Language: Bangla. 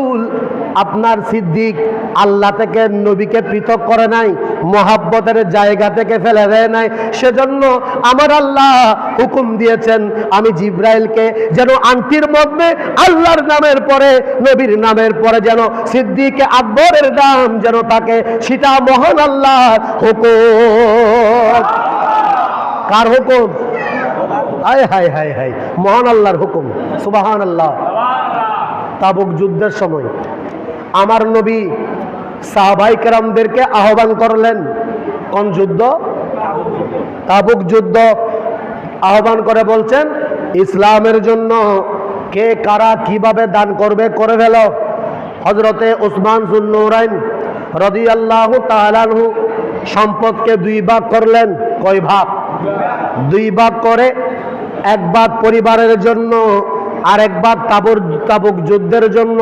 রাসূল আপনার সিদ্দিক আল্লাহ থেকে নবীকে পৃথক করে নাই, মহাব্বতের জায়গা থেকে ফেলে দেয় নাই। সেজন্য আমার আল্লাহ হুকুম দিয়েছেন আমি জিব্রাইলকে যেন আংটির মধ্যে আল্লাহর নামের পরে নবীর নামের পরে যেন সিদ্দিক আকবরের নাম যেন থাকে, সেটা মহান আল্লাহর হুকুম। কার হুকুম? হায় হায় হায় হায়, মহান আল্লাহর হুকুম। সুবহানাল্লাহ। তাবুক যুদ্ধের সময় আমার নবী সাহাবায়ে কেরামদেরকে আহ্বান করলেন। কোন যুদ্ধ? তাবুক যুদ্ধ। আহ্বান করে বলছেন ইসলামের জন্য কে কারা কিভাবে দান করবে করে ফেল। হযরতে উসমান যুন্নুরাইন রাদিয়াল্লাহু তাআলা আনহু সম্পদকে দুই ভাগ করলেন। কয় ভাগ? দুই ভাগ করে এক ভাগ পরিবারের জন্য আর এক ভাগ তাবুক যুদ্ধের জন্য।